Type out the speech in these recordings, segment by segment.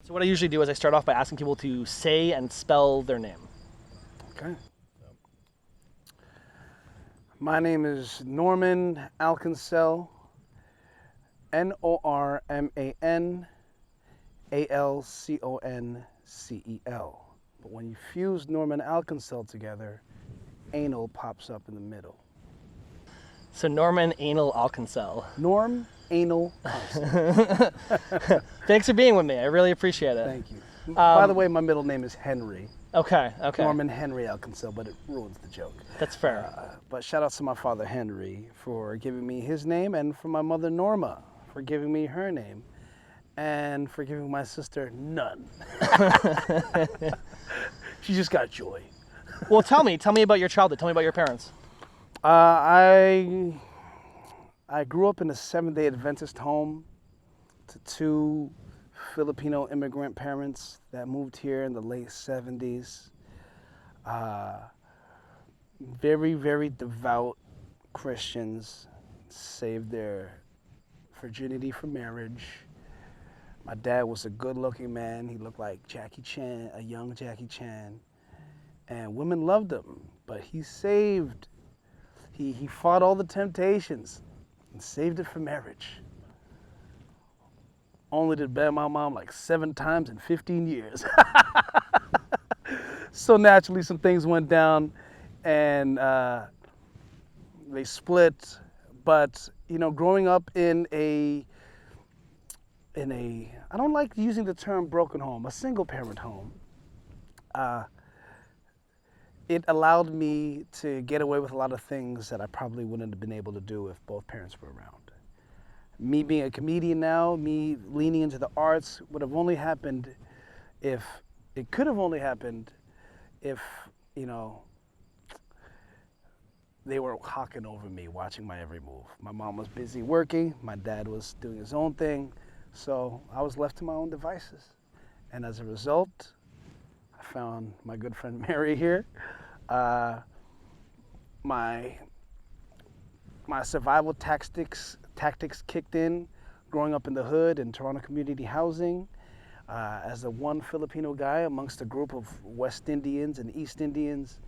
So what I usually do is I start off by asking people to say and spell their name. Okay. My name is Norman Alconcel, Norman Alconcel. But when you fuse Norman Alconcel together, anal pops up in the middle. So Norman Anal Alconcel. Norm Anal Concept. Thanks for being with me. I really appreciate it. Thank you. By the way, my middle name is Henry. Okay. Norman Henry Alconcel, but it ruins the joke. That's fair. But shout out to my father Henry for giving me his name, and for my mother Norma for giving me her name, and for giving my sister none. She just got joy. Well, tell me about your childhood. Tell me about your parents. I grew up in a Seventh-day Adventist home to two Filipino immigrant parents that moved here in the late 70s. Very, very devout Christians, saved their virginity for marriage. My dad was a good-looking man. He looked like Jackie Chan, a young Jackie Chan. And women loved him, but he fought all the temptations and saved it for marriage. Only to bang my mom like 7 times in 15 years. So naturally some things went down and they split. But, you know, growing up in a, I don't like using the term broken home, a single parent home, it allowed me to get away with a lot of things that I probably wouldn't have been able to do if both parents were around. Me being a comedian now, me leaning into the arts would have only happened if, it could have only happened if, you know, they were hawking over me, watching my every move. My mom was busy working, my dad was doing his own thing, so I was left to my own devices. And as a result, I found my good friend Mary here. My survival tactics kicked in growing up in the hood in Toronto community housing as the one Filipino guy amongst a group of West Indians and East Indians,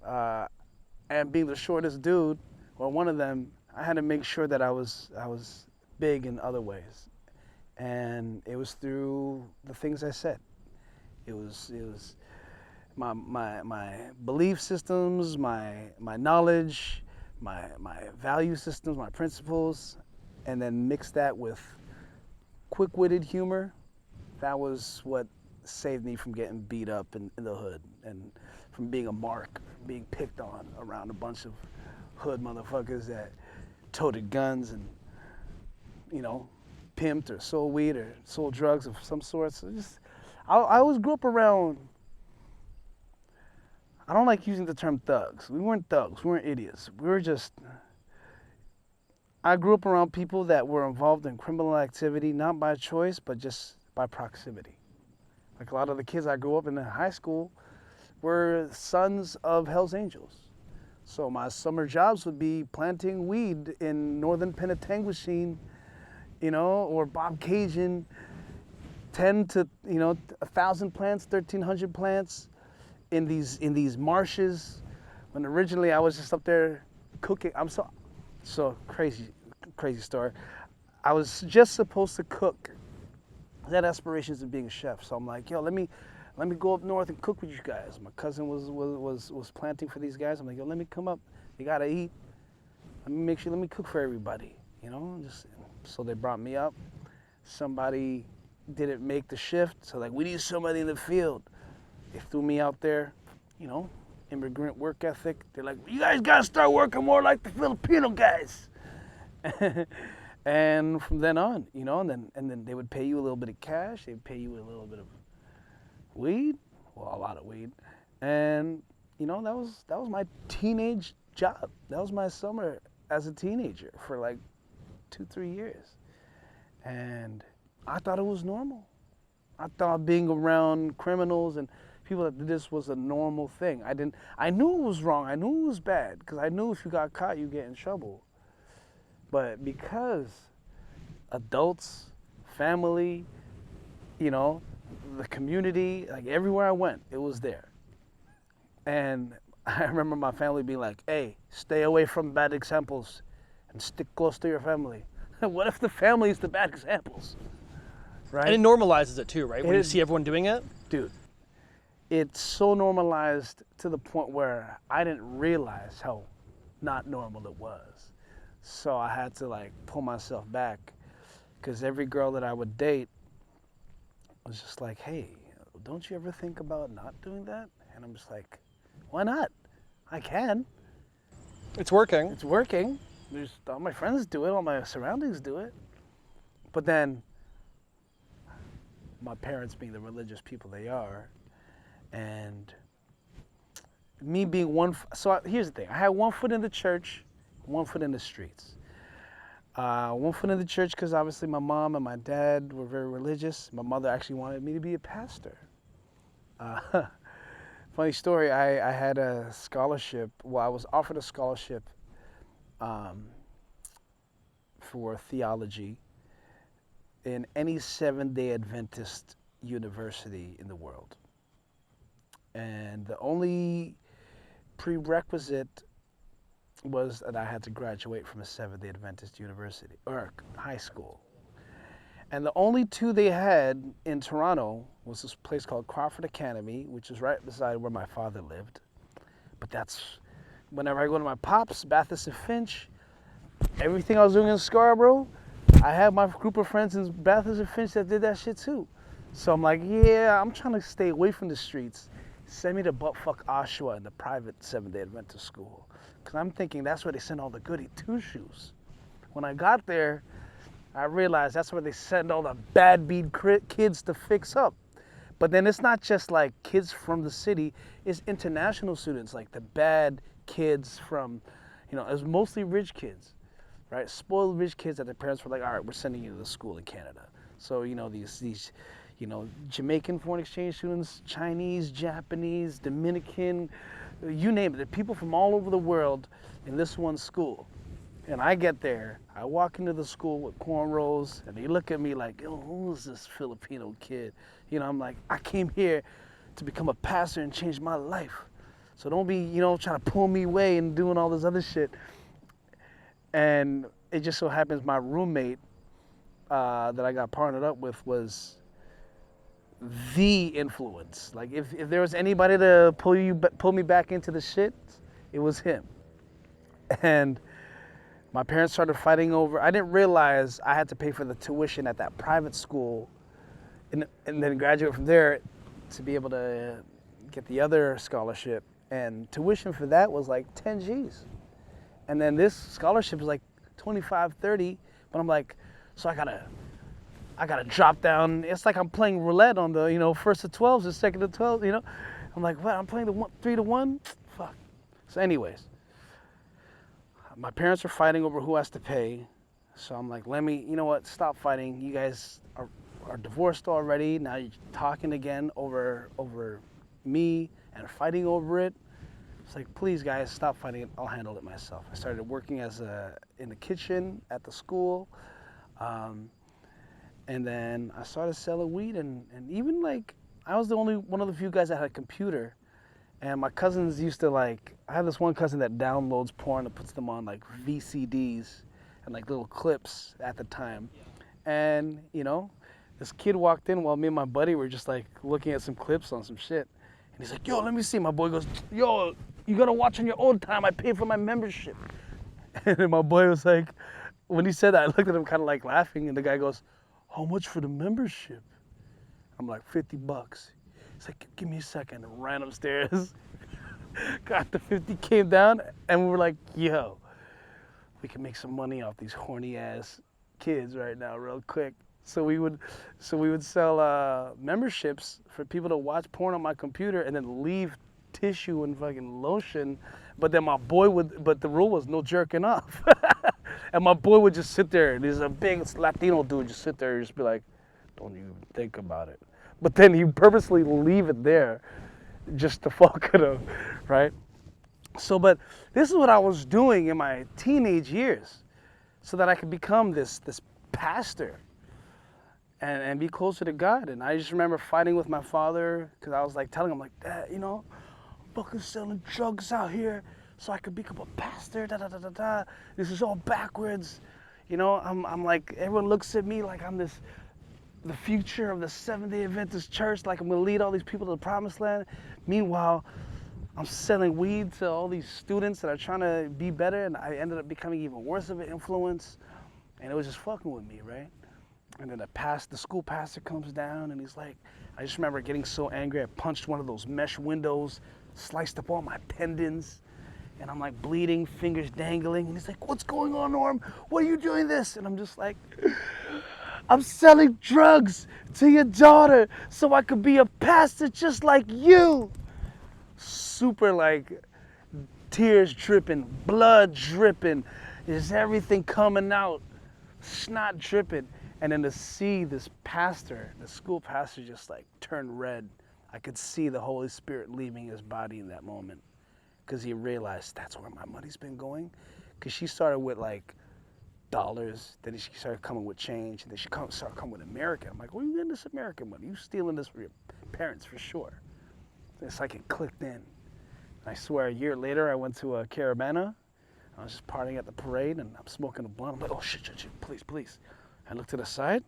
and being the shortest dude, or one of them, I had to make sure that I was big in other ways, and it was through the things I said. It was my belief systems, my knowledge, my value systems, my principles, and then mix that with quick-witted humor. That was what saved me from getting beat up in the hood and from being a mark, being picked on around a bunch of hood motherfuckers that toted guns and, you know, pimped or sold weed or sold drugs of some sort. So I always grew up around, I don't like using the term thugs. We weren't thugs, we weren't idiots. We were just, I grew up around people that were involved in criminal activity, not by choice, but just by proximity. Like a lot of the kids I grew up in high school were sons of Hell's Angels. So my summer jobs would be planting weed in northern Penetanguishene, you know, or Bob Cajun, 10 to, you know, 1,000 plants, 1,300 plants in these marshes. When originally I was just up there cooking. So crazy story. I was just supposed to cook. I had aspirations of being a chef, so I'm like, yo, let me go up north and cook with you guys. My cousin was planting for these guys. I'm like, yo, let me come up. You gotta eat. Let me cook for everybody. You know, so they brought me up. Somebody didn't make the shift, so like, we need somebody in the field. They threw me out there, you know, immigrant work ethic. They're like, you guys gotta start working more like the Filipino guys. And from then on, you know, and then they would pay you a little bit of cash. They'd pay you a little bit of weed, well, a lot of weed, and you know, that was my teenage job. That was my summer as a teenager for like 2-3 years, and I thought it was normal. I thought being around criminals and people that did this was a normal thing. I knew it was wrong. I knew it was bad because I knew if you got caught, you get in trouble. But because adults, family, you know, the community, like everywhere I went, it was there. And I remember my family being like, hey, stay away from bad examples and stick close to your family. What if the family is the bad examples? Right? And it normalizes it too, right? When you It- see everyone doing it. Dude, it's so normalized to the point where I didn't realize how not normal it was. So I had to like pull myself back, because every girl that I would date was just like, hey, don't you ever think about not doing that? And I'm just like, why not? I can. It's working. It's working. There's all my friends do it, all my surroundings do it. But then my parents being the religious people they are, and me being here's the thing. I had one foot in the church, one foot in the streets. One foot in the church because obviously my mom and my dad were very religious. My mother actually wanted me to be a pastor. Funny story, I had a scholarship. Well, I was offered a scholarship for theology in any Seventh-day Adventist university in the world. And the only prerequisite was that I had to graduate from a Seventh-day Adventist university or high school. And the only two they had in Toronto was this place called Crawford Academy, which is right beside where my father lived. But that's, whenever I go to my pops, Bathurst and Finch, everything I was doing in Scarborough, I had my group of friends in Bathurst and Finch that did that shit too. So I'm like, yeah, I'm trying to stay away from the streets. Send me to buttfuck Oshawa in the private Seventh-day Adventist school. Because I'm thinking that's where they send all the goody two-shoes. When I got there, I realized that's where they send all the bad beat kids to fix up. But then it's not just like kids from the city, it's international students, like the bad kids from, it was mostly rich kids, right? Spoiled rich kids that their parents were like, all right, we're sending you to the school in Canada. So, these Jamaican foreign exchange students, Chinese, Japanese, Dominican, you name it, the people from all over the world in this one school. And I get there, I walk into the school with cornrows, and they look at me like, yo, who's this Filipino kid? I'm like, I came here to become a pastor and change my life. So don't be, trying to pull me away and doing all this other shit. And it just so happens my roommate that I got partnered up with was the influence. Like if there was anybody to pull me back into the shit, it was him. And my parents started fighting over, I didn't realize I had to pay for the tuition at that private school and then graduate from there to be able to get the other scholarship. And tuition for that was like 10 G's. And then this scholarship is like 25, 30, but I'm like, so I gotta drop down. It's like I'm playing roulette on the, first of 12s and second of 12s, I'm like, what, I'm playing the 3 to 1? Fuck. So anyways, my parents are fighting over who has to pay. So I'm like, stop fighting. You guys are divorced already. Now you're talking again over me and fighting over it. It's like, please guys, stop fighting it. I'll handle it myself. I started working in the kitchen at the school. And then I started selling weed, and even like, I was the only one of the few guys that had a computer. And my cousins used to I have this one cousin that downloads porn and puts them on like VCDs and like little clips at the time. And, this kid walked in while me and my buddy were just like looking at some clips on some shit. And he's like, yo, let me see. My boy goes, yo, you gotta watch on your own time. I pay for my membership. And then my boy was like, when he said that, I looked at him kind of like laughing. And the guy goes, how much for the membership? I'm like, $50. He's like, give me a second. And ran upstairs, got the 50, came down, and we were like, yo, we can make some money off these horny ass kids right now real quick. So we would sell memberships for people to watch porn on my computer and then leave tissue and fucking lotion. But then but the rule was no jerking off. And my boy would just sit there, and he's a big Latino dude, just sit there and just be like, don't even think about it. But then he'd purposely leave it there just to fuck with him, right? So, but this is what I was doing in my teenage years so that I could become this pastor. and be closer to God. And I just remember fighting with my father because I was like telling him like, Dad, you know, I'm fucking selling drugs out here so I could become a pastor. Da da da da da. This is all backwards. You know, I'm like, everyone looks at me like I'm the future of the Seventh-day Adventist church, like I'm gonna lead all these people to the promised land. Meanwhile, I'm selling weed to all these students that are trying to be better, and I ended up becoming even worse of an influence. And it was just fucking with me, right? And then the school pastor comes down, and he's like, I just remember getting so angry, I punched one of those mesh windows, sliced up all my tendons, and I'm like bleeding, fingers dangling, and he's like, what's going on, Norm? Why are you doing this? And I'm just like, I'm selling drugs to your daughter so I could be a pastor just like you. Super like tears dripping, blood dripping, there's everything coming out, snot dripping. And then to see this pastor, the school pastor, just like turn red, I could see the Holy Spirit leaving his body in that moment, because he realized that's where my money's been going. Because she started with like dollars, then she started coming with change, and then she started coming with American. I'm like, where are you getting this American money? You stealing this from your parents for sure. It's like it clicked in. I swear, a year later, I went to a Caravana. I was just partying at the parade, and I'm smoking a blunt. I'm like, oh, shit, please. I look to the side.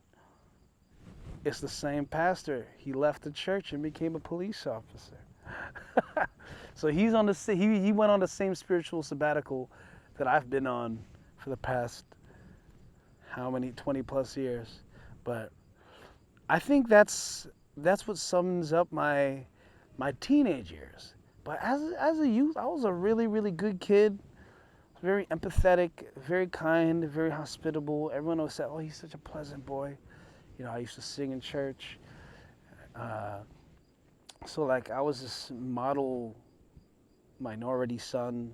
It's the same pastor. He left the church and became a police officer. So he went on the same spiritual sabbatical that I've been on for the past, how many, 20 plus years. But I think that's what sums up my teenage years. But as a youth, I was a really, really good kid. Very empathetic, very kind, very hospitable. Everyone always said, oh, he's such a pleasant boy. You know, I used to sing in church. So like I was this model minority son.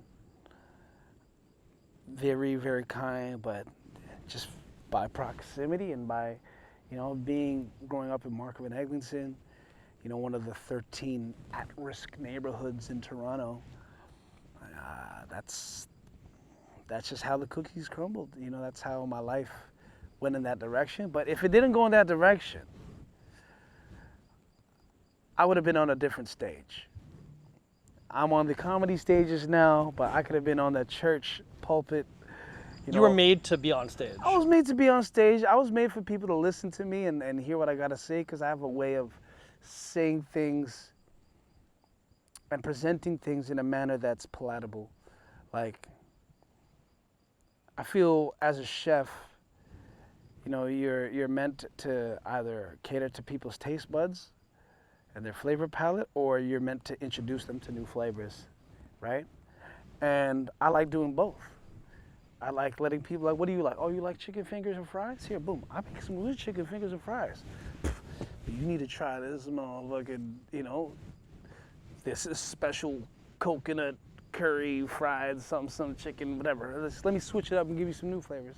Very, very kind, but just by proximity and by, you know, growing up in Markham and Eglinton, you know, one of the 13 at-risk neighborhoods in Toronto. That's just how the cookies crumbled. You know, that's how my life went in that direction. But if it didn't go in that direction, I would have been on a different stage. I'm on the comedy stages now, but I could have been on that church pulpit. You were made to be on stage. I was made to be on stage. I was made for people to listen to me and hear what I got to say, because I have a way of saying things and presenting things in a manner that's palatable. Like, I feel as a chef, you know, you're meant to either cater to people's taste buds and their flavor palette, or you're meant to introduce them to new flavors, right? And I like doing both. I like letting people, like, what do you like? Oh, you like chicken fingers and fries? Here, boom, I make some good chicken fingers and fries. You need to try this motherfucking, you know, this is special coconut curry fried some chicken, whatever. Let me switch it up and give you some new flavors.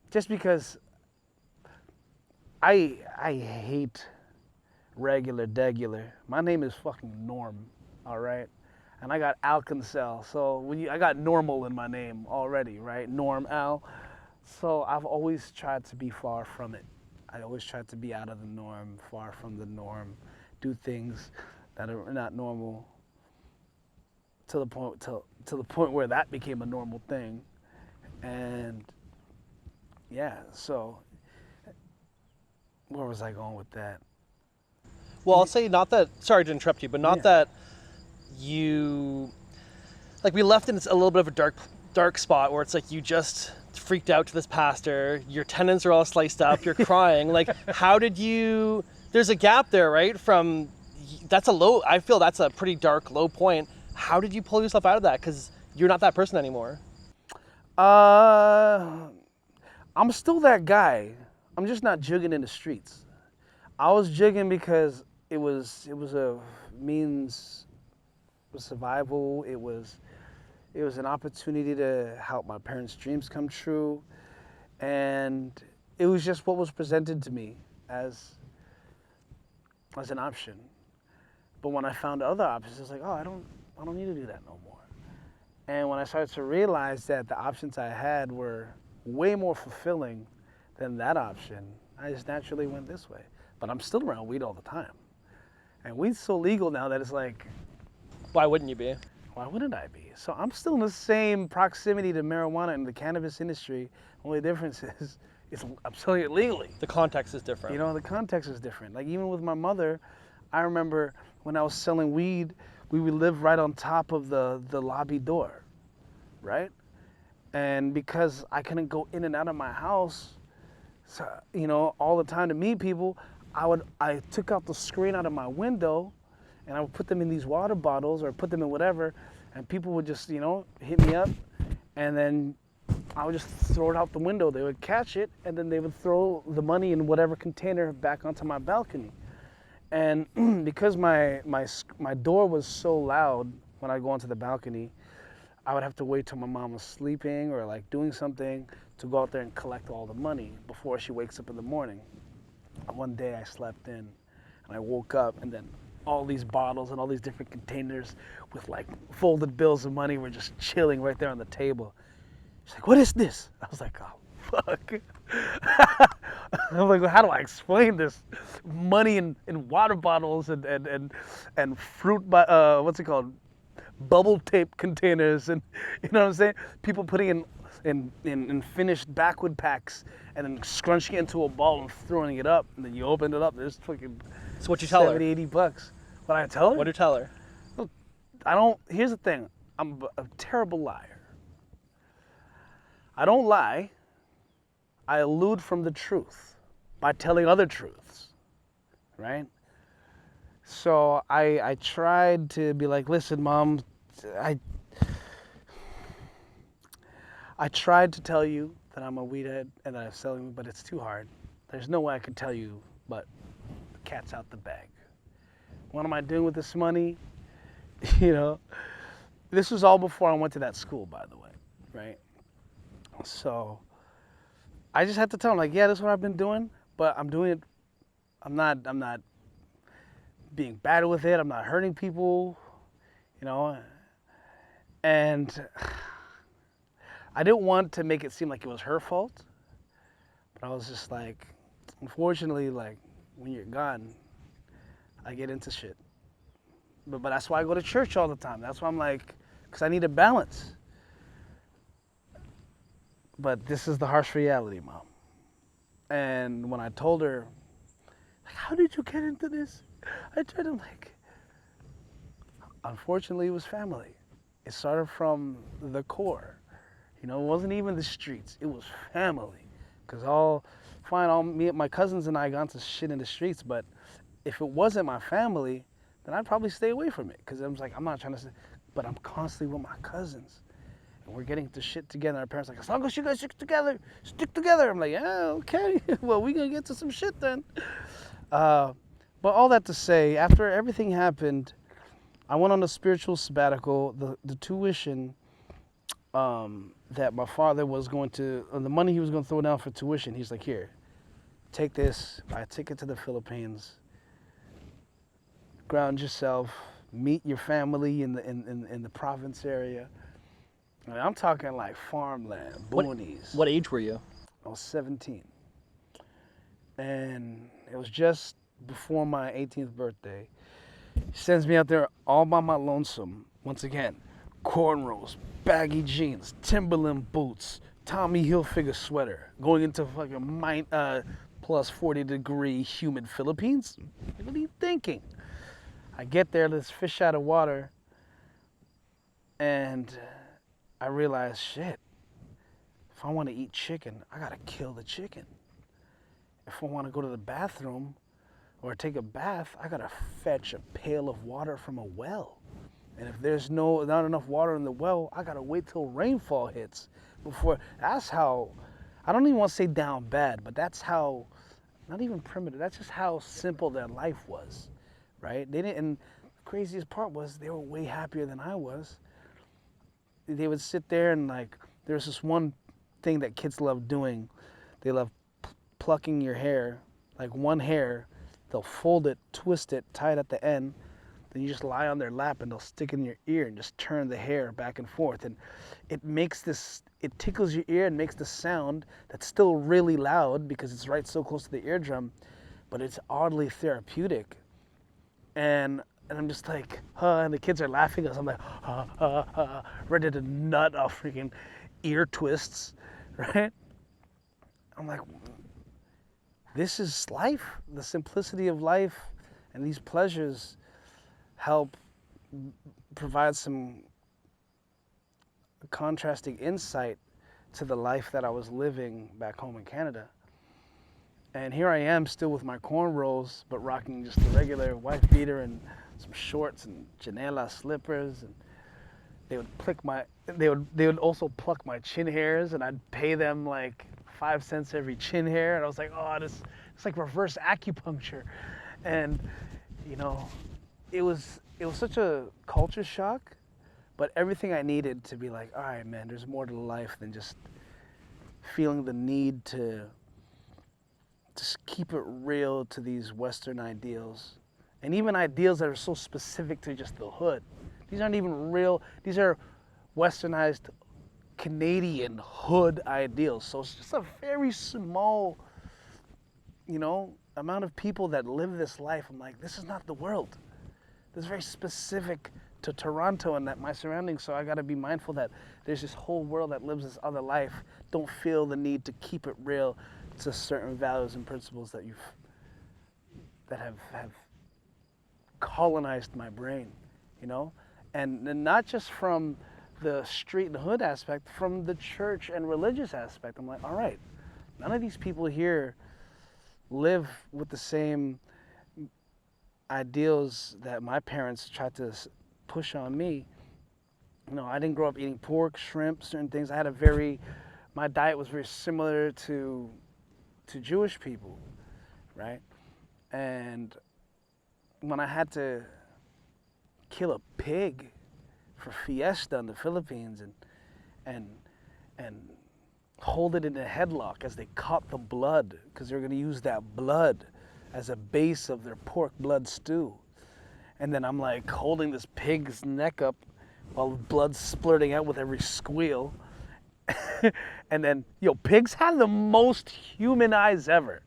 Just because I hate regular degular. My name is fucking Norm, all right? And I got Alconcel, so I got normal in my name already, right? Norm Al. So I've always tried to be far from it. I always tried to be out of the norm, far from the norm, do things that are not normal, to the point where that became a normal thing. And yeah, so where was I going with that? Well, I'll say not that, sorry to interrupt you, but not that you, like, we left in a little bit of a dark spot where it's like you just freaked out to this pastor, your tendons are all sliced up, you're crying. Like, how did you, there's a gap there, right? From, that's a low, I feel that's a pretty dark, low point. How did you pull yourself out of that? Because you're not that person anymore. I'm still that guy. I'm just not jigging in the streets. I was jigging because it was a means of survival. It was an opportunity to help my parents' dreams come true, and it was just what was presented to me as an option. But when I found other options, I was like, oh, I don't need to do that no more. And when I started to realize that the options I had were way more fulfilling than that option, I just naturally went this way. But I'm still around weed all the time. And weed's so legal now that it's like, Why wouldn't you be? why wouldn't I be? So I'm still in the same proximity to marijuana and the cannabis industry. Only difference is I'm selling it legally. The context is different. You know, the context is different. Like even with my mother, I remember when I was selling weed, we would live right on top of the lobby door, right? And because I couldn't go in and out of my house, so, you know, all the time to meet people, I took out the screen out of my window and I would put them in these water bottles or put them in whatever, and people would just, you know, hit me up, and then I would just throw it out the window. They would catch it, and then they would throw the money in whatever container back onto my balcony. And because my door was so loud when I go onto the balcony, I would have to wait till my mom was sleeping or like doing something to go out there and collect all the money before she wakes up in the morning. And one day I slept in and I woke up, and then all these bottles and all these different containers with like folded bills of money were just chilling right there on the table. She's like, "What is this?" I was like, "Oh, fuck." I'm like, well, how do I explain this? Money in water bottles and fruit, what's it called? Bubble tape containers, and you know what I'm saying? People putting in finished backwood packs and then scrunching it into a ball and throwing it up, and then you open it up, there's fucking So what you tell her? $70, $80. What I tell her? What do you tell her? Here's the thing, I'm a terrible liar. I don't lie. I elude from the truth by telling other truths, right? So I tried to be like, listen, Mom, I tried to tell you that I'm a weed head and that I'm selling, but it's too hard. There's no way I could tell you, but the cat's out the bag. What am I doing with this money? You know, this was all before I went to that school, by the way, right? So I just had to tell him, like, yeah, this is what I've been doing, but I'm doing it. I'm not being bad with it. I'm not hurting people, you know. And I didn't want to make it seem like it was her fault, but I was just like, unfortunately, like, when you're gone, I get into shit. But that's why I go to church all the time. That's why I'm like, because I need a balance. But this is the harsh reality, Mom. And when I told her, like, how did you get into this? I told him, like, unfortunately, it was family. It started from the core. You know, it wasn't even the streets. It was family. Because all me, my cousins and I got into shit in the streets. But if it wasn't my family, then I'd probably stay away from it. Because I was like, I'm not trying to say, but I'm constantly with my cousins. And we're getting into shit together. Our parents are like, as long as you guys stick together. I'm like, yeah, okay. Well, we're going to get to some shit then. But all that to say, after everything happened, I went on a spiritual sabbatical. The tuition that my father was going to, the money he was going to throw down for tuition, he's like, here, take this, buy a ticket to the Philippines, ground yourself, meet your family in the province area. I mean, I'm talking like farmland, boonies. What age were you? I was 17. And it was just before my 18th birthday. He sends me out there all by my lonesome. Once again, cornrows, baggy jeans, Timberland boots, Tommy Hilfiger sweater, going into fucking plus 40-degree humid Philippines. What are you thinking? I get there, let's fish out of water, and I realize, shit, if I want to eat chicken, I gotta kill the chicken. If I want to go to the bathroom or take a bath, I gotta fetch a pail of water from a well. And if there's not enough water in the well, I gotta wait till rainfall hits before. That's how, I don't even want to say down bad, but that's how, not even primitive, that's just how simple their life was, right? They didn't, and the craziest part was they were way happier than I was. They would sit there and like, there's this one thing that kids love doing. They love plucking your hair, like one hair, they'll fold it, twist it, tie it at the end. then you just lie on their lap and they'll stick in your ear and just turn the hair back and forth. And it tickles your ear and makes the sound that's still really loud because it's right so close to the eardrum, but it's oddly therapeutic. And I'm just like, and the kids are laughing as I'm like, ready to nut off freaking ear twists, right? I'm like, this is life. The simplicity of life and these pleasures help provide some contrasting insight to the life that I was living back home in Canada. And here I am still with my cornrows, but rocking just the regular wife beater and some shorts and Janela slippers. And they would also pluck my chin hairs, and I'd pay them like 5 cents every chin hair. And I was like, oh, it's like reverse acupuncture. And you know, it was such a culture shock, but everything I needed to be like, all right, man, there's more to life than just feeling the need to just keep it real to these Western ideals. And even ideals that are so specific to just the hood. These aren't even real, these are Westernized Canadian hood ideals. So it's just a very small, amount of people that live this life. I'm like, this is not the world. This is very specific to Toronto and that my surroundings. So I got to be mindful that there's this whole world that lives this other life. Don't feel the need to keep it real to certain values and principles that have colonized my brain, and not just from the street and hood aspect, from the church and religious aspect. I'm like, all right, none of these people here live with the same ideals that my parents tried to push on me. I didn't grow up eating pork, shrimp, certain things. My diet was very similar to Jewish people, right? And when I had to kill a pig for fiesta in the Philippines and hold it in a headlock as they caught the blood, because they were going to use that blood as a base of their pork blood stew. And then I'm like holding this pig's neck up while the blood's splurting out with every squeal. And then, pigs have the most human eyes ever.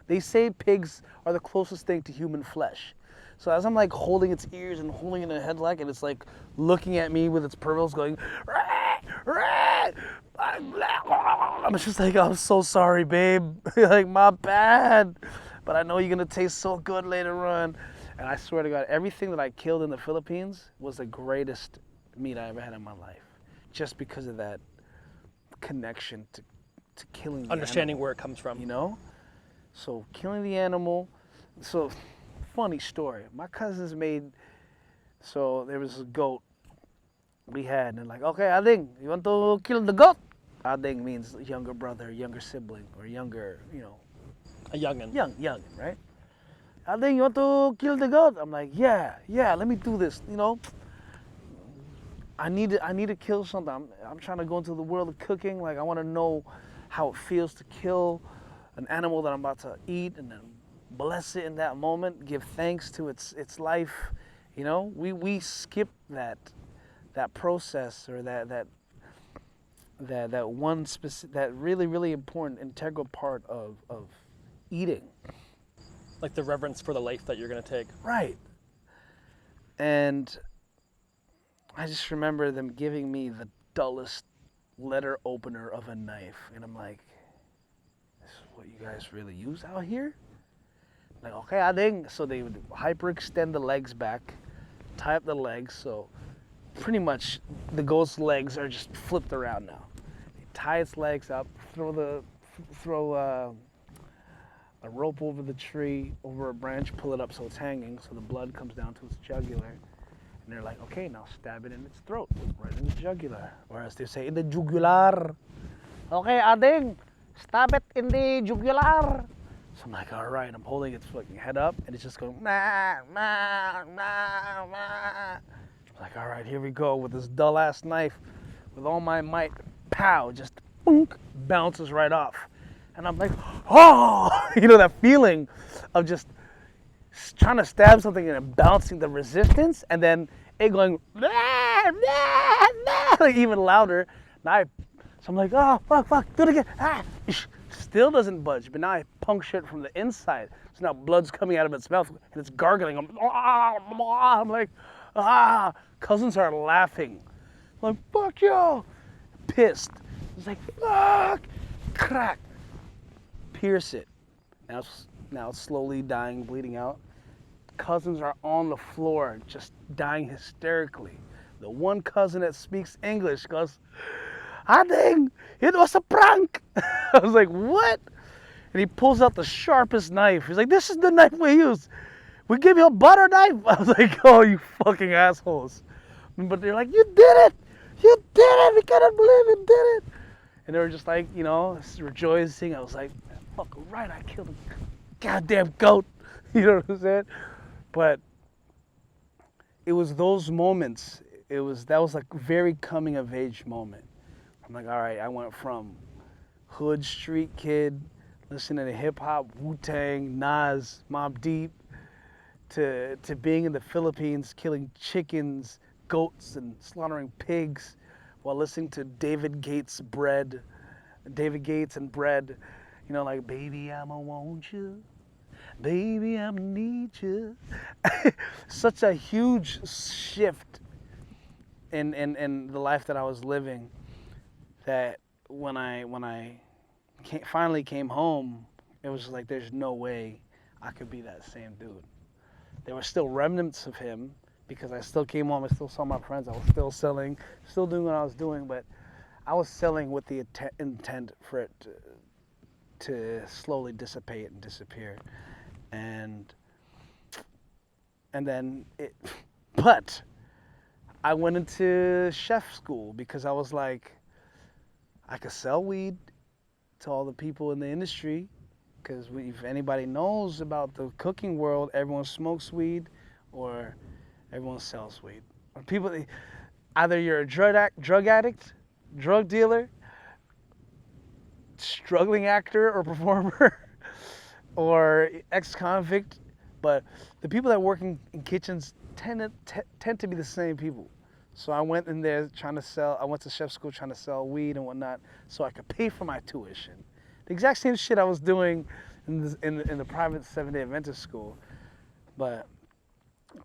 They say pigs are the closest thing to human flesh. So as I'm like holding its ears and holding it in a headlock, and it's like looking at me with its pearls going, rah, rah, I'm just like, I'm so sorry, babe. Like, my bad. But I know you're going to taste so good later on. And I swear to God, everything that I killed in the Philippines was the greatest meat I ever had in my life. Just because of that connection to killing the Understanding animal, where it comes from. So killing the animal. So funny story. My cousins so there was a goat we had, and they're like, okay, Ading, you want to kill the goat? Ading means younger brother, younger sibling, or younger, A youngin. Young, right? Ading, you want to kill the goat? I'm like, yeah, let me do this, I need to kill something. I'm trying to go into the world of cooking. Like, I want to know how it feels to kill an animal that I'm about to eat, and then bless it in that moment, give thanks to its life. We skip that process, or that one specific, that really, really important integral part of eating. Like the reverence for the life that you're going to take. Right. And I just remember them giving me the dullest letter opener of a knife. And I'm like, this is what you guys really use out here? Like, okay, Ading. So they would hyperextend the legs back, tie up the legs. So pretty much the goat's legs are just flipped around now. They tie its legs up, throw a rope over the tree, over a branch, pull it up so it's hanging, so the blood comes down to its jugular. And they're like, okay, now stab it in its throat, right in the jugular. Or as they say, in the jugular. Okay, Ading, stab it in the jugular. So I'm like, all right, I'm holding its fucking head up, and it's just going, nah, nah, nah, nah. I'm like, all right, here we go with this dull-ass knife. With all my might, pow, just boonk, bounces right off. And I'm like, oh, that feeling of just trying to stab something and bouncing the resistance, and then it going like even louder. So I'm like, oh fuck, do it again. Still doesn't budge, but now I puncture it from the inside. So now blood's coming out of its mouth and it's gargling. I'm like, Cousins are laughing. I'm like, fuck you. Pissed. It's like, fuck. Crack. Pierce it. Now it's slowly dying, bleeding out. Cousins are on the floor, just dying hysterically. The one cousin that speaks English goes, I think it was a prank. I was like, what? And he pulls out the sharpest knife. He's like, this is the knife we use. We give you a butter knife. I was like, oh, you fucking assholes. But they're like, you did it. You did it. We couldn't believe you did it. And they were just like, rejoicing. I was like, fucking right, I killed a goddamn goat. You know what I'm saying? But it was those moments. That was like a very coming of age moment. I'm like, all right, I went from hood street kid, listening to hip hop, Wu-Tang, Nas, Mobb Deep, to being in the Philippines, killing chickens, goats, and slaughtering pigs, while listening to David Gates and Bread. Like, baby, I'ma want you. Baby, I'ma need you. Such a huge shift in the life that I was living, that when I finally came home, it was like, there's no way I could be that same dude. There were still remnants of him, because I still came home, I still saw my friends, I was still selling, still doing what I was doing, but I was selling with the intent for it to slowly dissipate and disappear. And then but I went into chef school because I was like, I could sell weed to all the people in the industry, because if anybody knows about the cooking world, everyone smokes weed or everyone sells weed. People, either you're a drug addict, drug dealer, struggling actor or performer, or ex-convict, but the people that work in kitchens tend to be the same people. So I went in there I went to chef school trying to sell weed and whatnot, so I could pay for my tuition. The exact same shit I was doing in the private 7-day Adventist school. But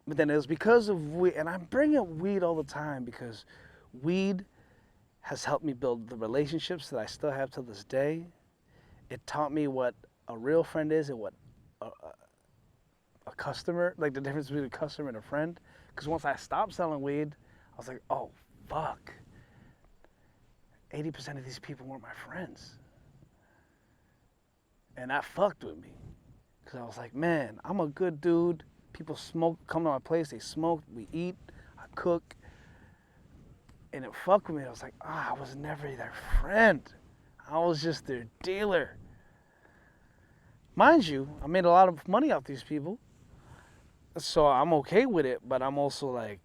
then it was because of weed, and I'm bringing up weed all the time because weed has helped me build the relationships that I still have to this day. It taught me what a real friend is and what a customer, like the difference between a customer and a friend. Because once I stopped selling weed, I was like, oh, fuck. 80% of these people weren't my friends. And that fucked with me. Because I was like, man, I'm a good dude. People smoke, come to my place, they smoke, we eat, I cook. And it fucked with me. I was like, I was never their friend. I was just their dealer. Mind you, I made a lot of money off these people. So I'm okay with it, but I'm also like,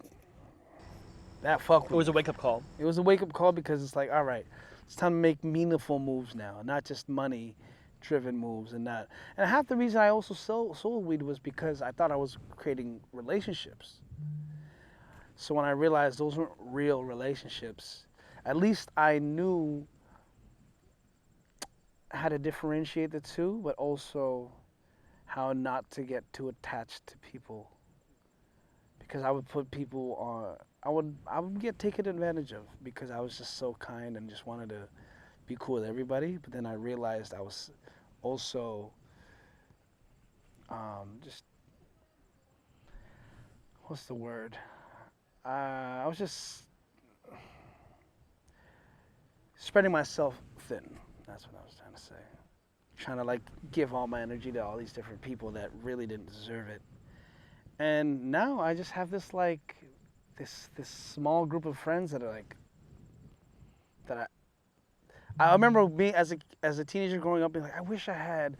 that fucked with me. It was a wake-up call. It was a wake-up call because it's like, all right, it's time to make meaningful moves now, not just money-driven moves and that. And half the reason I also sold weed was because I thought I was creating relationships. So when I realized those weren't real relationships, at least I knew how to differentiate the two, but also how not to get too attached to people. Because I would put people on, I would get taken advantage of because I was just so kind and just wanted to be cool with everybody. But then I realized I was also just, what's the word? I was just spreading myself thin. That's what I was trying to say. Trying to like give all my energy to all these different people that really didn't deserve it. And now I just have this like, this small group of friends that are like, that I remember being as a teenager growing up being like, I wish I had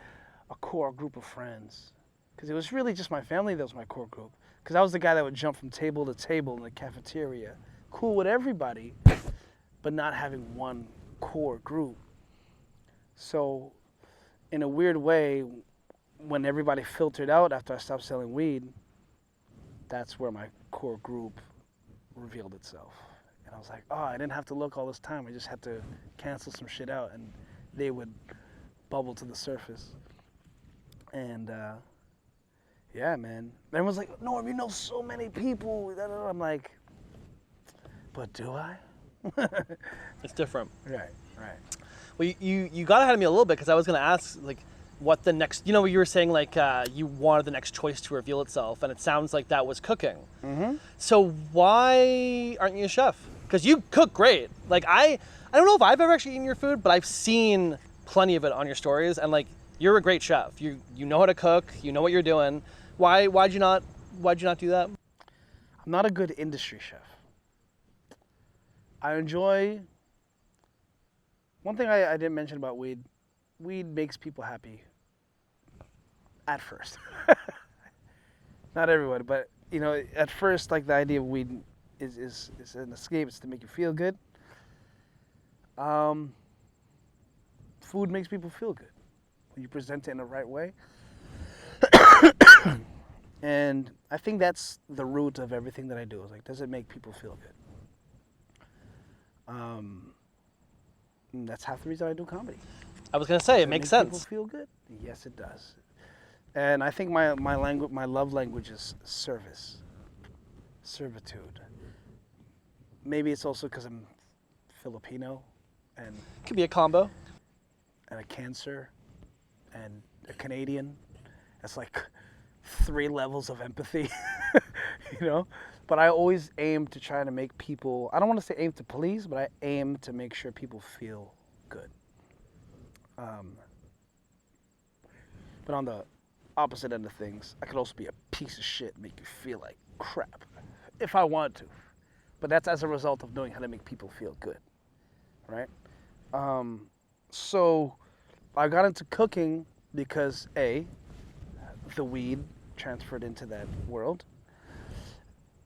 a core group of friends. Because it was really just my family that was my core group. Because I was the guy that would jump from table to table in the cafeteria, cool with everybody, but not having one core group. So, in a weird way, when everybody filtered out after I stopped selling weed, that's where my core group revealed itself. And I was like, oh, I didn't have to look all this time. I just had to cancel some shit out, and they would bubble to the surface. And yeah, man. Everyone's like, Norm, you know so many people. I'm like, but do I? It's different. Right. Well, you got ahead of me a little bit because I was going to ask, like, what the next, you were saying, like, you wanted the next choice to reveal itself, and it sounds like that was cooking. Mm-hmm. So why aren't you a chef? Because you cook great. Like, I don't know if I've ever actually eaten your food, but I've seen plenty of it on your stories, and, like, you're a great chef. You know how to cook. You know what you're doing. Why'd you not do that? I'm not a good industry chef. I enjoy, one thing I didn't mention about weed makes people happy at first. Not everyone, but at first, like, the idea of weed is an escape. It's to make you feel good. Food makes people feel good when you present it in the right way. And I think that's the root of everything that I do. Is like, does it make people feel good? And that's half the reason I do comedy. I was gonna say, it makes sense. People feel good? Yes, it does. And I think my love language is service, servitude. Maybe it's also because I'm Filipino, and Could be a combo. a Cancer, and a Canadian. It's like 3 levels of empathy, But I always aim to try to make people, I don't want to say aim to please, but I aim to make sure people feel good. But on the opposite end of things, I could also be a piece of shit, make you feel like crap, if I want to. But that's as a result of knowing how to make people feel good, right? So I got into cooking because A, the weed transferred into that world,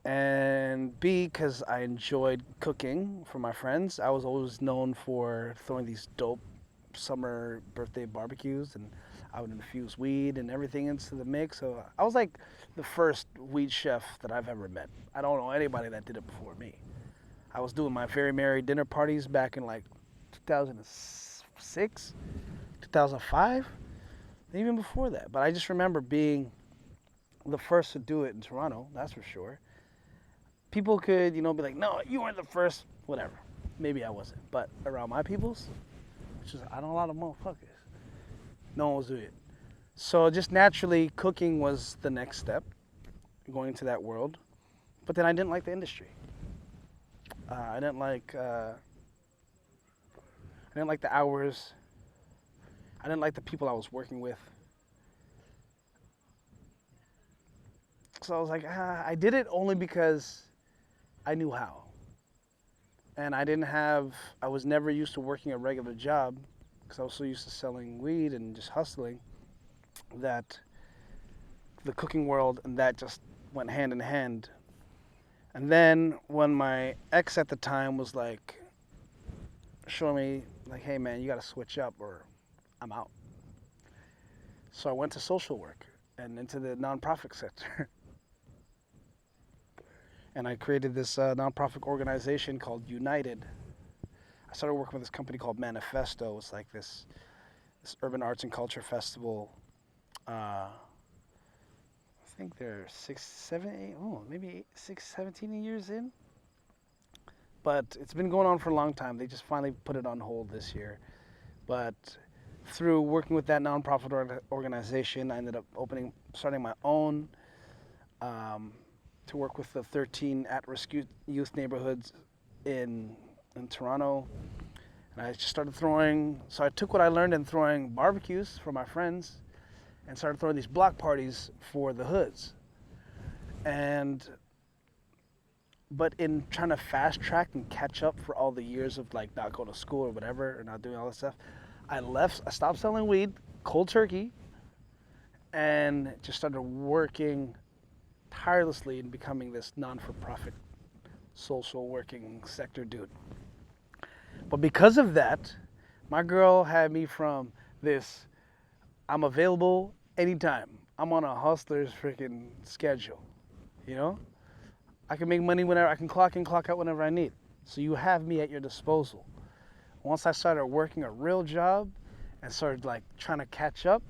and B, because I enjoyed cooking for my friends. I was always known for throwing these dope summer birthday barbecues, and I would infuse weed and everything into the mix. So I was like the first weed chef that I've ever met. I don't know anybody that did it before me. I was doing my very merry dinner parties back in like 2006, 2005, even before that. But I just remember being the first to do it in Toronto, that's for sure. People could, be like, no, you weren't the first, whatever. Maybe I wasn't. But around my peoples, which is, I know a lot of motherfuckers, no one was doing it. So just naturally, cooking was the next step, going into that world. But then I didn't like the industry. I didn't like the hours. I didn't like the people I was working with. So I was like, I did it only because I knew how. And I was never used to working a regular job because I was so used to selling weed and just hustling that the cooking world and that just went hand in hand. And then when my ex at the time was like, showing me, like, hey man, you gotta switch up or I'm out. So I went to social work and into the nonprofit sector. And I created this nonprofit organization called United. I started working with this company called Manifesto. It's like this urban arts and culture festival. I think they're 17 years in. But it's been going on for a long time. They just finally put it on hold this year. But through working with that nonprofit organization, I ended up starting my own to work with the 13 at-risk youth neighborhoods in Toronto. And I just started so I took what I learned in throwing barbecues for my friends and started throwing these block parties for the hoods. But in trying to fast track and catch up for all the years of like not going to school or whatever, or not doing all this stuff, I stopped selling weed, cold turkey, and just started working tirelessly in becoming this non-for-profit social working sector dude. But because of that, my girl had me from this, I'm available anytime. I'm on a hustler's freaking schedule, you know? I can make money whenever, I can clock in, clock out whenever I need. So you have me at your disposal. Once I started working a real job and started like trying to catch up,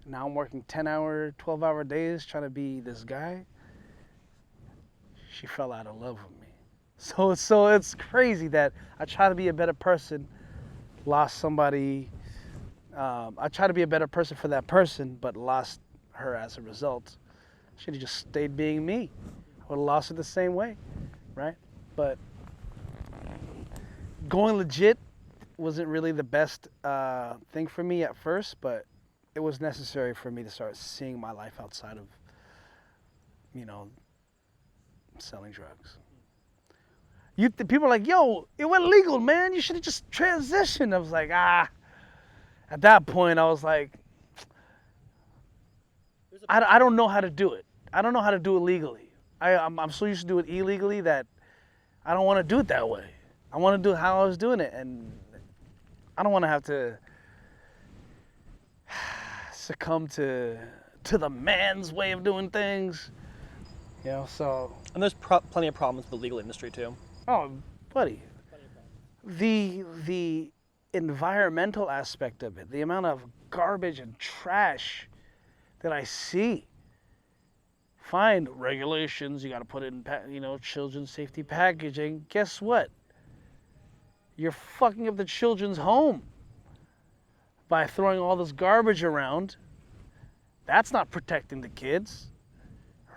now I'm working 10-hour, 12-hour days trying to be this guy. She fell out of love with me. So it's crazy that I try to be a better person, lost somebody. I try to be a better person for that person, but lost her as a result. Should have just stayed being me. I would have lost it the same way, right? But going legit wasn't really the best thing for me at first, but it was necessary for me to start seeing my life outside of, selling drugs. People are like, yo, it went legal, man. You should have just transitioned. I was like, At that point, I was like, I don't know how to do it. I don't know how to do it legally. I'm so used to do it illegally that I don't want to do it that way. I want to do it how I was doing it, and I don't want to have to succumb to the man's way of doing things. So. And there's plenty of problems with the legal industry too. Oh, buddy. The environmental aspect of it, the amount of garbage and trash that I see. Fine, regulations, you got to put it in, children's safety packaging. Guess what? You're fucking up the children's home by throwing all this garbage around. That's not protecting the kids,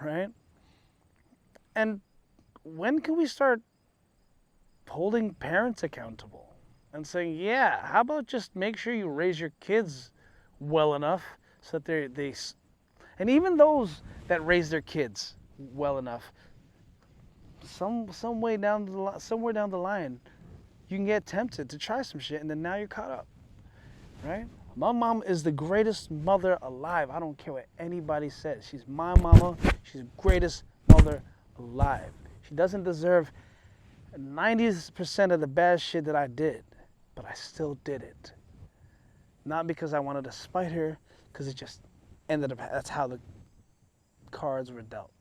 right? And when can we start holding parents accountable and saying, yeah, how about just make sure you raise your kids well enough so that they and even those that raise their kids well enough, somewhere down the line, you can get tempted to try some shit, and then now you're caught up, right? My mom is the greatest mother alive. I don't care what anybody says. She's my mama. She's the greatest mother alive. She doesn't deserve 90% of the bad shit that I did, but I still did it. Not because I wanted to spite her, because it just ended up, that's how the cards were dealt.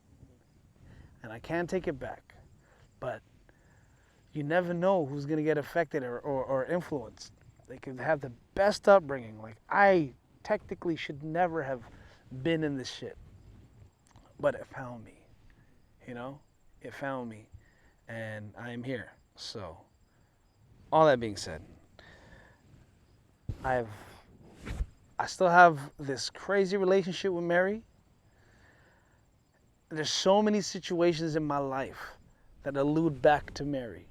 And I can't take it back, but you never know who's going to get affected or influenced. They could have the best upbringing. Like, I technically should never have been in this shit, but it found me. It found me, and I am here. So, all that being said, I still have this crazy relationship with Mary. There's so many situations in my life that allude back to Mary.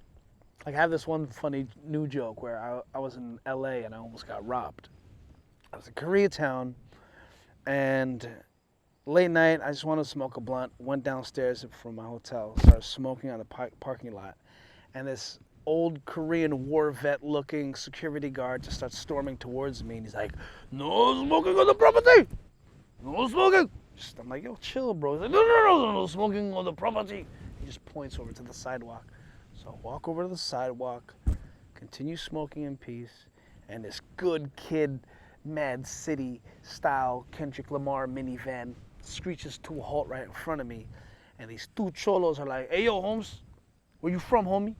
Like, I have this one funny new joke where I was in LA and I almost got robbed. I was in Koreatown, and late night, I just wanted to smoke a blunt, went downstairs from my hotel, started smoking on the parking lot, and this old Korean war vet looking security guard just starts storming towards me, and he's like, no smoking on the property! No smoking! I'm like, yo, chill, bro. He's like, no smoking on the property. He just points over to the sidewalk. So I walk over to the sidewalk, continue smoking in peace, and this good kid, Mad City style Kendrick Lamar minivan screeches to a halt right in front of me, and these two cholos are like, hey, yo, Holmes, where you from, homie?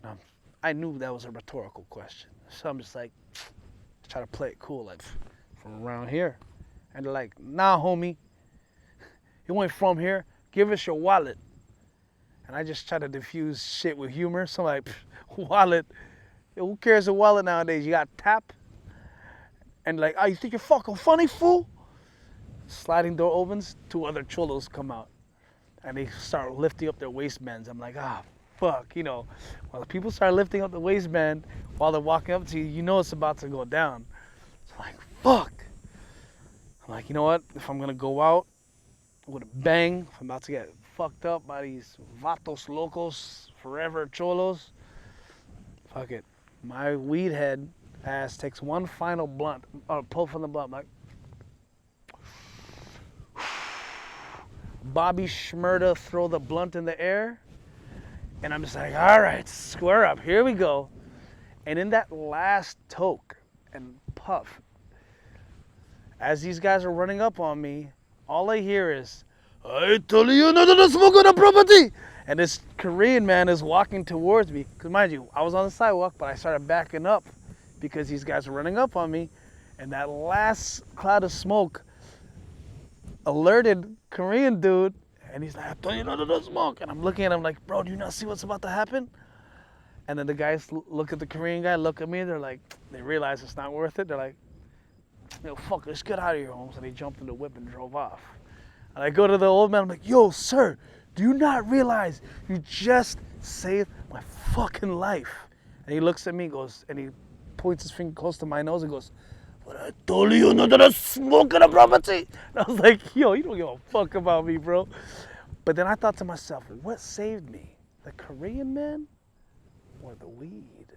And I knew that was a rhetorical question, so I'm just like, try to play it cool, like, from around here. And they're like, nah, homie, you ain't from here, give us your wallet. And I just try to diffuse shit with humor, so I'm like, wallet, yo, who cares a wallet nowadays? You got tap? And like, oh, you think you're fucking funny, fool? Sliding door opens, two other cholos come out. And they start lifting up their waistbands. I'm like, fuck, While the people start lifting up the waistband while they're walking up to you, you know it's about to go down. So I'm like, fuck. I'm like, you know what? If I'm gonna go out with a bang, if I'm about to get fucked up by these vatos locos, forever cholos, fuck it. My weed head ass takes one final blunt, or pull from the blunt, like, Bobby Shmurda throw the blunt in the air, and I'm just like, all right, square up, here we go. And in that last toke and puff, as these guys are running up on me, all I hear is, I told you not to smoke on the property. And this Korean man is walking towards me. Because mind you, I was on the sidewalk, but I started backing up because these guys are running up on me. And that last cloud of smoke alerted Korean dude. And he's like, I told you not to smoke. And I'm looking at him like, bro, do you not see what's about to happen? And then the guys look at the Korean guy, look at me. They're like, they realize it's not worth it. They're like, yo, fuck, let's get out of here, Holmes. And they jumped in the whip and drove off. And I go to the old man, I'm like, yo, sir, do you not realize you just saved my fucking life? And he looks at me and goes, and he points his finger close to my nose and goes, but I told you not to smoke on the property. And I was like, yo, you don't give a fuck about me, bro. But then I thought to myself, what saved me? The Korean man or the weed?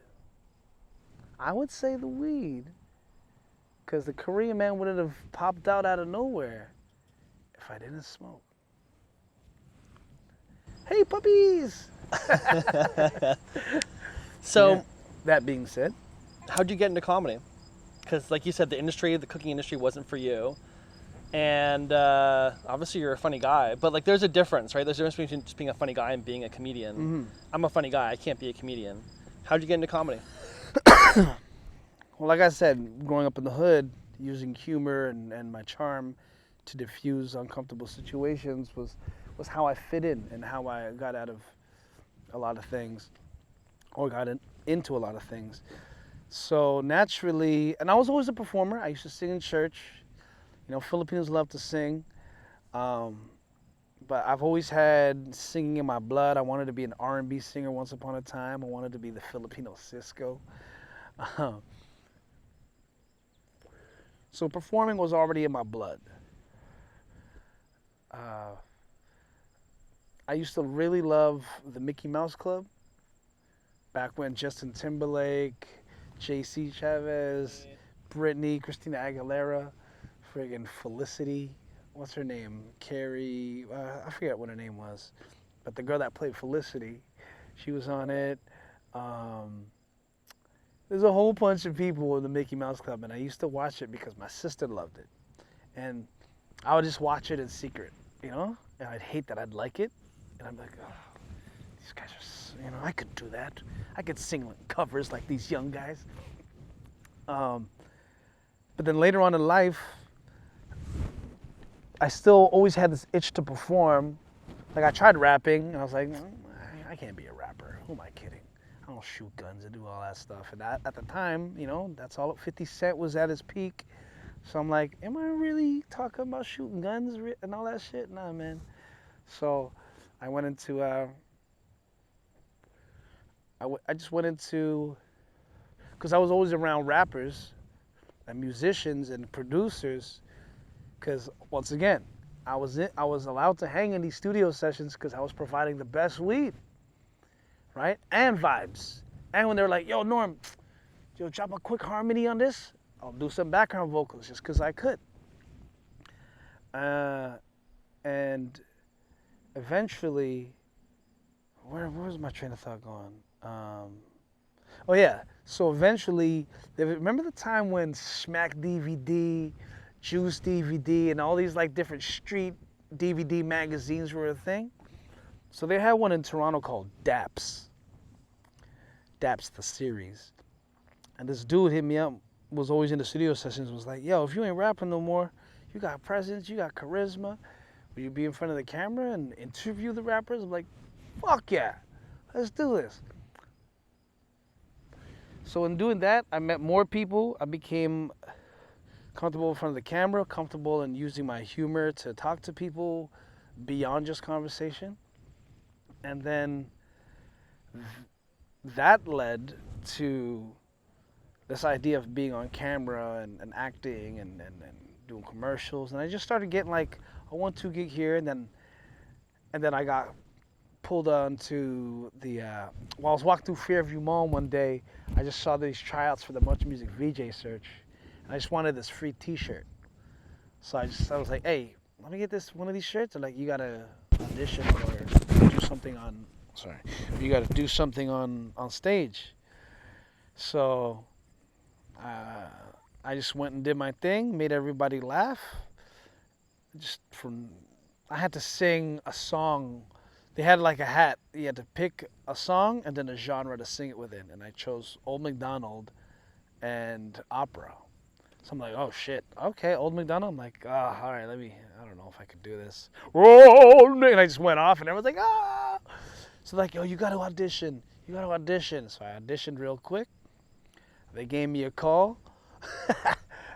I would say the weed. Because the Korean man wouldn't have popped out of nowhere if I didn't smoke. Hey, puppies! So, yeah. That being said, how'd you get into comedy? Because, like you said, the cooking industry wasn't for you. And obviously you're a funny guy. But, like, there's a difference, right? There's a difference between just being a funny guy and being a comedian. Mm-hmm. I'm a funny guy. I can't be a comedian. How'd you get into comedy? Well, like I said, growing up in the hood, using humor and my charm to diffuse uncomfortable situations was how I fit in and how I got out of a lot of things, or got into a lot of things. So naturally, and I was always a performer. I used to sing in church. You know, Filipinos love to sing. But I've always had singing in my blood. I wanted to be an R&B singer once upon a time. I wanted to be the Filipino Cisco. So performing was already in my blood. I used to really love the Mickey Mouse Club. Back when Justin Timberlake, J.C. Chavez, Britney, Christina Aguilera, friggin' Felicity, what's her name? Carrie, I forget what her name was. But the girl that played Felicity, she was on it. There's a whole bunch of people in the Mickey Mouse Club, and I used to watch it because my sister loved it. And I would just watch it in secret, you know? And I'd hate that I'd like it. And I'm like, oh, these guys are, you know, I could do that. I could sing covers like these young guys. But then later on in life, I still always had this itch to perform. Like I tried rapping, and I was like, I can't be a rapper. Who am I kidding? I don't shoot guns and do all that stuff. And at the time, you know, that's all. 50 Cent was at his peak. So I'm like, am I really talking about shooting guns and all that shit? Nah, man. So I went into, I just went into, because I was always around rappers and musicians and producers. Because once again, I was allowed to hang in these studio sessions because I was providing the best weed. Right? And vibes. And when they're like, yo, Norm, yo, drop a quick harmony on this, I'll do some background vocals just because I could. And eventually, where's my train of thought going? Oh yeah, so eventually, remember the time when Smack DVD, Juice DVD, and all these like different street DVD magazines were a thing? So they had one in Toronto called Daps. Daps, the series. And this dude hit me up, was always in the studio sessions, was like, yo, if you ain't rapping no more, you got presence, you got charisma, will you be in front of the camera and interview the rappers? I'm like, fuck yeah, let's do this. So in doing that, I met more people. I became comfortable in front of the camera, comfortable in using my humor to talk to people beyond just conversation. And then that led to this idea of being on camera and acting and doing commercials. And I just started getting like a 1-2 gig here, and then I got pulled onto the, while I was walking through Fairview Mall one day, I just saw these tryouts for the Much Music VJ search. And I just wanted this free t-shirt. So I was like, hey, let me get one of these shirts. And like, you gotta audition or do something on, you gotta do something on stage. So I just went and did my thing, made everybody laugh. I had to sing a song. They had like a hat. You had to pick a song and then a genre to sing it within. And I chose Old MacDonald and opera. So I'm like, oh shit, okay, Old MacDonald. I'm like, all right, I don't know if I could do this. And I just went off and everyone's like, ah. So like, yo, you gotta audition. So I auditioned real quick. They gave me a call.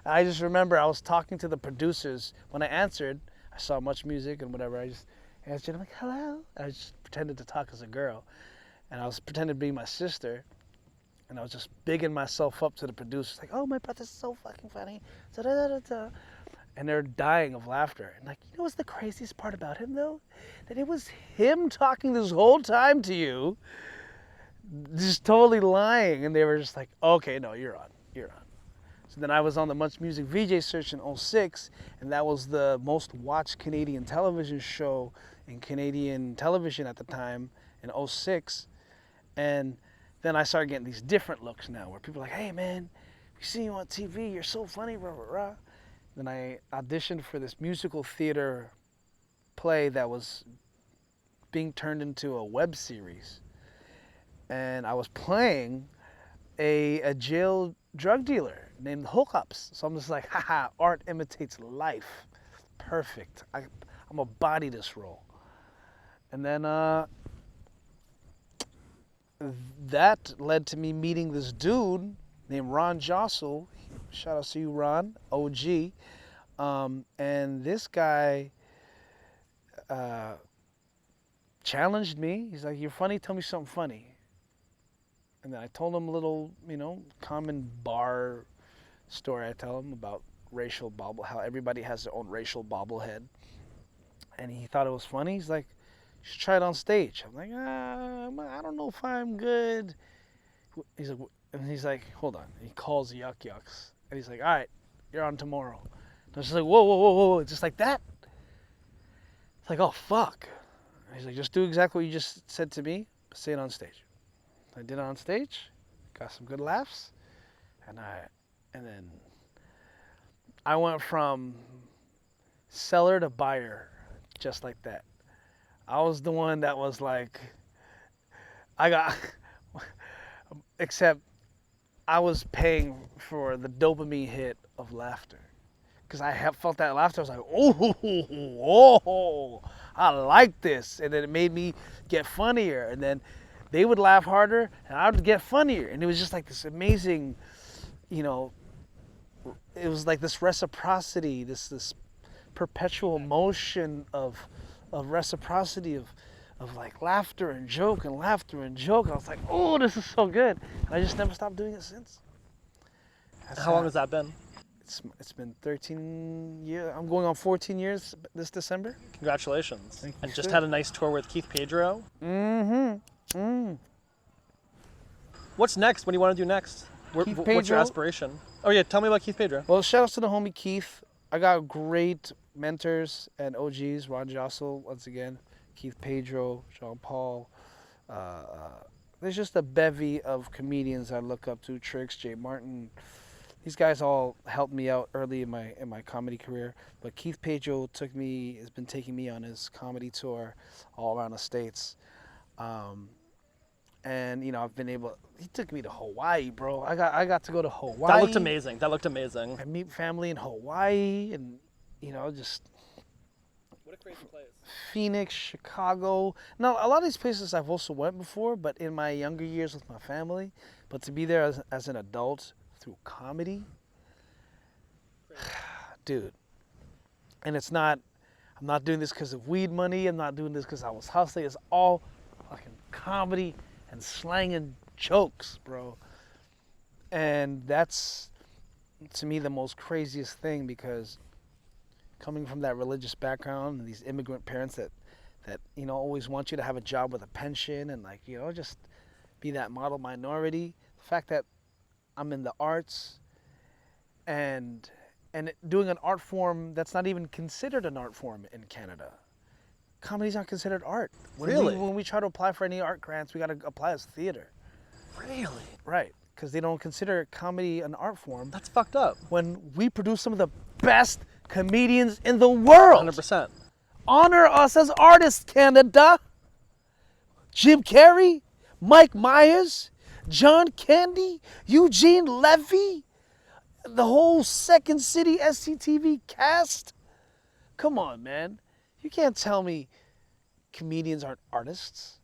I just remember I was talking to the producers. When I answered, I saw Much Music and whatever. I just answered, I'm like, hello. I just pretended to talk as a girl. And I was pretending to be my sister. And I was just bigging myself up to the producers. Like, oh, my brother's so fucking funny. And they're dying of laughter. And like, you know what's the craziest part about him, though? That it was him talking this whole time to you, just totally lying. And they were just like, okay, no, you're on. So then I was on the Much Music VJ search in 06, and that was the most watched Canadian television show in Canadian television at the time in 06. And then I started getting these different looks now where people are like, hey man, we see you on TV, you're so funny, rah, rah, rah. Then I auditioned for this musical theater play that was being turned into a web series. And I was playing a jail drug dealer named Hookups. So I'm just like, haha, art imitates life. Perfect. I'm gonna body this role. And then that led to me meeting this dude named Ron Jossel. Shout out to you, Ron, OG. And this guy challenged me. He's like, you're funny, tell me something funny. And then I told him a little, common bar story I tell him about racial bobble, how everybody has their own racial bobblehead. And he thought it was funny. He's like, you should try it on stage. I'm like, I don't know if I'm good. He's like, hold on. And he calls Yuck Yucks. And he's like, all right, you're on tomorrow. And I was just like, whoa, just like that. It's like, oh, fuck. And he's like, just do exactly what you just said to me, but say it on stage. I did it on stage, got some good laughs, and then I went from seller to buyer, just like that. I was the one that was like, except I was paying for the dopamine hit of laughter. Because I felt that laughter, I was like, oh, I like this. And then it made me get funnier. And then they would laugh harder, and I would get funnier. And it was just like this amazing, it was like this reciprocity, this perpetual motion of reciprocity of like laughter and joke and laughter and joke. And I was like, oh, this is so good. And I just never stopped doing it since. How long has that been? It's been 13 years. I'm going on 14 years this December. Congratulations. Thank you, and just sir. had a nice tour with Keith Pedro. Mm-hmm. What's next? What do you want to do next? What's your Pedro. aspiration? Oh yeah, tell me about Keith Pedro. Well, shout out to the homie Keith. I got great mentors and OGs. Ron Jossel, once again. Keith Pedro, Jean Paul. There's just a bevy of comedians I look up to. Trix, Jay Martin. These guys all helped me out early in my comedy career. But Keith Pedro has been taking me on his comedy tour all around the States. And I've been he took me to Hawaii, bro. I got to go to Hawaii. That looked amazing. I meet family in Hawaii and just What a crazy place. Phoenix, Chicago. Now a lot of these places I've also went before, but in my younger years with my family. But to be there as an adult through comedy, dude. And I'm not doing this because of weed money. I'm not doing this because I was hustling. It's all fucking comedy and slang and jokes, bro. And that's, to me, the most craziest thing, because coming from that religious background and these immigrant parents that always want you to have a job with a pension and just be that model minority. The fact that I'm in the arts and doing an art form that's not even considered an art form in Canada. Comedy's not considered art. Really? When we try to apply for any art grants, we got to apply as theater. Really? Right. because they don't consider comedy an art form. That's fucked up. When we produce some of the best comedians in the world. 100%. Honor us as artists, Canada. Jim Carrey, Mike Myers, John Candy, Eugene Levy, the whole Second City SCTV cast. Come on, man. You can't tell me comedians aren't artists.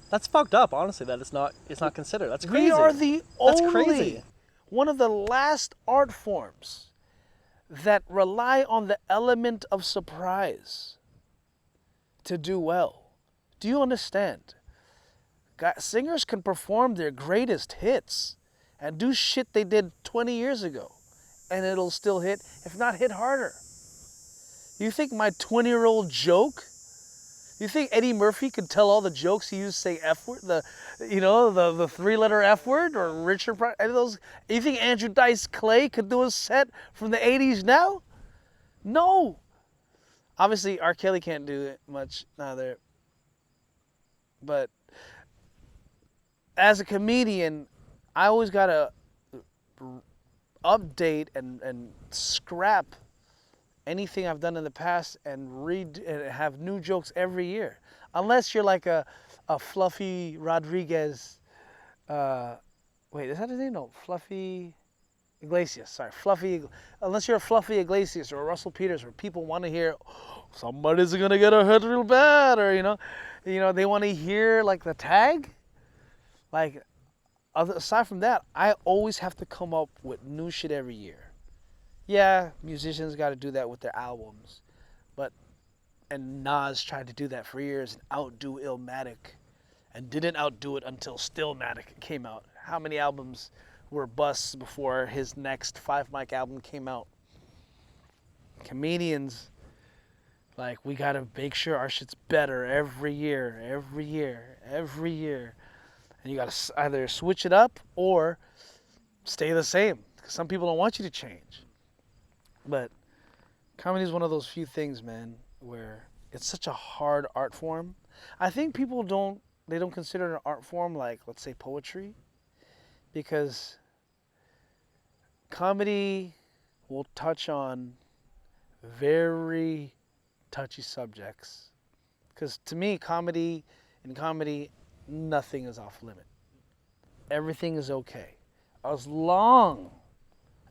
That's fucked up, honestly, that it's not considered. That's crazy. We are the That's only, crazy. one of the last art forms that rely on the element of surprise to do well. Do you understand? Singers can perform their greatest hits and do shit they did 20 years ago, and it'll still hit, if not hit harder. You think my 20-year-old joke? You think Eddie Murphy could tell all the jokes he used to say F word, the 3-letter F word, or Richard Pryor, any of those? You think Andrew Dice Clay could do a set from the 80s now? No. Obviously, R. Kelly can't do it much neither. But as a comedian, I always gotta update and scrap anything I've done in the past and read and have new jokes every year. Unless you're like a Fluffy Rodriguez, wait, is that his name? No, Fluffy Iglesias, sorry, unless you're a Fluffy Iglesias or a Russell Peters, where people want to hear, oh, somebody's gonna get hurt real bad, or they want to hear like the tag. Like, aside from that, I always have to come up with new shit every year. Yeah, musicians got to do that with their albums, and Nas tried to do that for years and outdo Illmatic, and didn't outdo it until Stillmatic came out. How many albums were busts before his next 5 mic album came out? Comedians, like, we got to make sure our shit's better every year, and you got to either switch it up or stay the same, because some people don't want you to change. But comedy is one of those few things, man, where it's such a hard art form. I think people don't consider it an art form like, let's say, poetry, because comedy will touch on very touchy subjects. Because to me, in comedy, nothing is off limit. Everything is okay, as long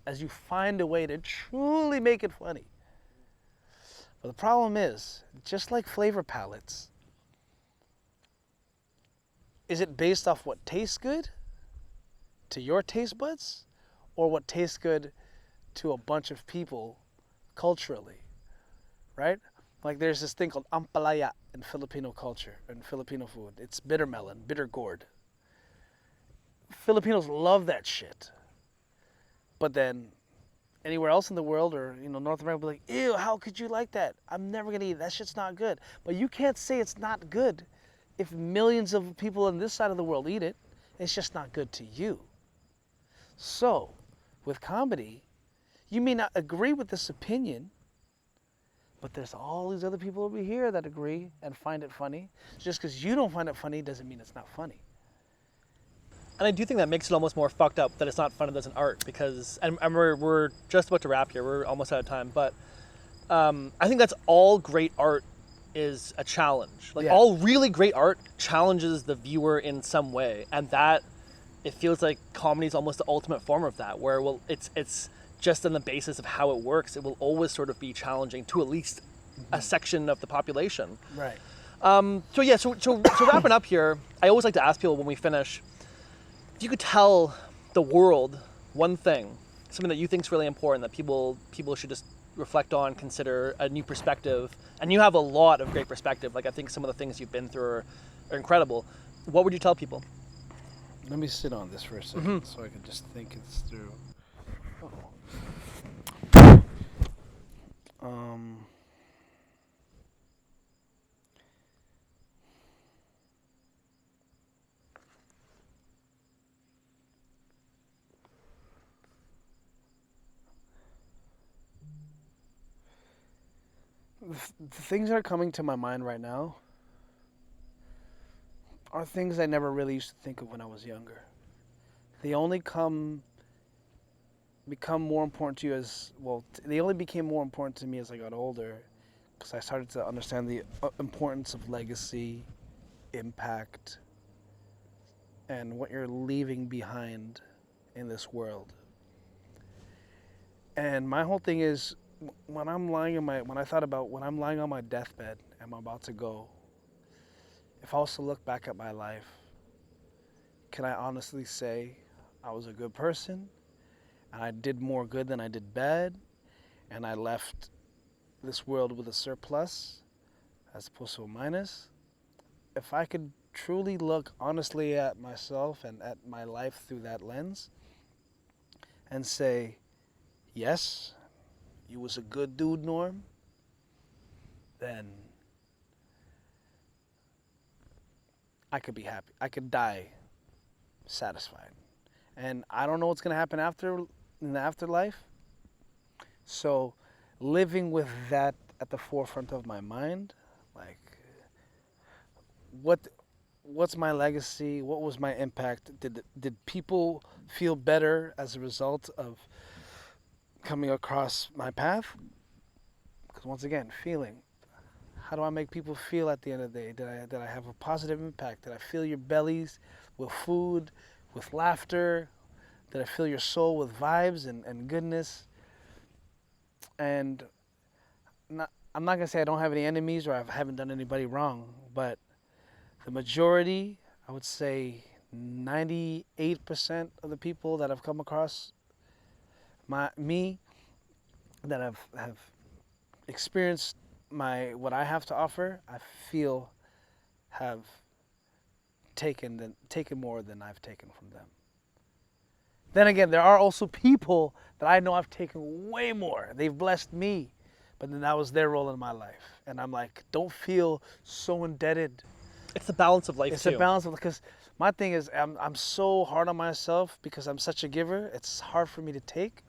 as you find a way to truly make it funny. But the problem is, just like flavor palettes, is it based off what tastes good to your taste buds, or what tastes good to a bunch of people culturally, right? Like, there's this thing called ampalaya in Filipino culture, in Filipino food. It's bitter melon, bitter gourd. Filipinos love that shit. But then anywhere else in the world, or North America, will be like, ew, how could you like that? I'm never gonna eat it. That shit's not good. But you can't say it's not good if millions of people on this side of the world eat it. It's just not good to you. So, with comedy, you may not agree with this opinion, but there's all these other people over here that agree and find it funny. Just because you don't find it funny doesn't mean it's not funny. And I do think that makes it almost more fucked up that it's not fun as an art, because, and we're just about to wrap here, we're almost out of time, but I think that's all great art is a challenge. Like, all really great art challenges the viewer in some way, and that, it feels like comedy is almost the ultimate form of that, where it's just on the basis of how it works, it will always sort of be challenging to at least a section of the population. Right. So wrapping up here, I always like to ask people when we finish, if you could tell the world one thing, something that you think is really important that people should just reflect on, consider a new perspective, and you have a lot of great perspective. Like, I think some of the things you've been through are incredible. What would you tell people? Let me sit on this for a second so I can just think it through. The things that are coming to my mind right now are things I never really used to think of when I was younger. they only become more important to you they only became more important to me as I got older, because I started to understand the importance of legacy, impact, and what you're leaving behind in this world. And my whole thing is, when I'm lying when I'm lying on my deathbed and I'm about to go, if I was to look back at my life, can I honestly say I was a good person and I did more good than I did bad, and I left this world with a surplus as opposed to a minus? If I could truly look honestly at myself and at my life through that lens and say, yes, you was a good dude, Norm, then I could be happy. I could die satisfied. And I don't know what's going to happen in the afterlife. So living with that at the forefront of my mind, like, what's my legacy? What was my impact? Did people feel better as a result of coming across my path? Because once again, feeling. How do I make people feel at the end of the day? Did I have a positive impact? Did I fill your bellies with food, with laughter? Did I fill your soul with vibes and goodness? And I'm not going to say I don't have any enemies or I haven't done anybody wrong, but the majority, I would say 98% of the people that have come across me, that have experienced what I have to offer, I feel have taken more than I've taken from them. Then again, there are also people that I know I've taken way more. They've blessed me, but then that was their role in my life. And I'm like, don't feel so indebted. It's the balance of life, It's too. a balance of, because my thing is, I'm so hard on myself because I'm such a giver. It's hard for me to take,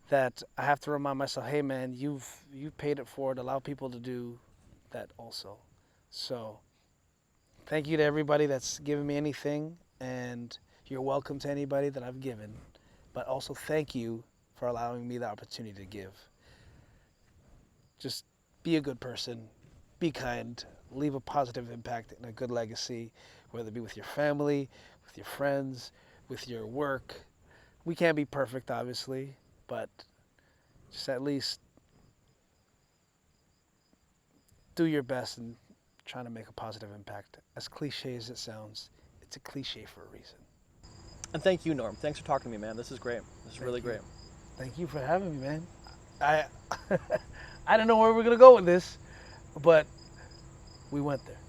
that I have to remind myself, hey man, you've paid it forward. Allow people to do that also. So thank you to everybody that's given me anything, and you're welcome to anybody that I've given. But also thank you for allowing me the opportunity to give. Just be a good person, be kind, leave a positive impact and a good legacy, whether it be with your family, with your friends, with your work. We can't be perfect, obviously, but just at least do your best in trying to make a positive impact. As cliche as it sounds, it's a cliche for a reason. And thank you, Norm. Thanks for talking to me, man. This is great. This is really great. Thank you for having me, man. I I don't know where we're gonna go with this, but we went there.